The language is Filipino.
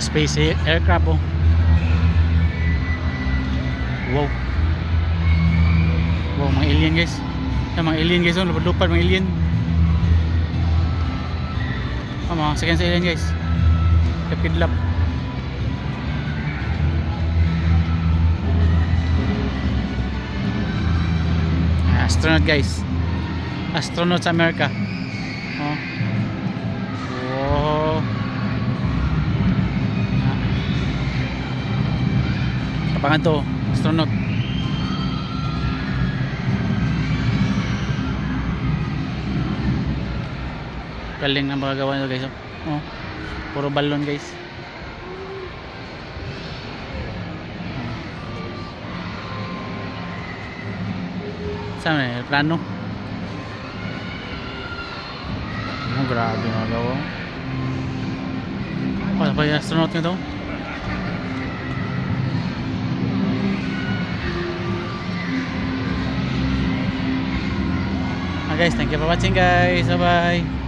Space aircraft oh. Wow. Wow, mga alien guys. Mga alien guys oh, lupad-lupad mga alien. Mga sakyan sa alien guys. Kapidlap. Astronaut guys. Astronaut sa Amerika. Oh. Wow. Kapangan to, astronaut. Galing ng mga gawa nito guys. Oh. Puro balon guys. Saan na plano? Oh, grabe mga gawa. Ano pa yung astronaut nito? Guys, thank you for watching guys. Bye bye.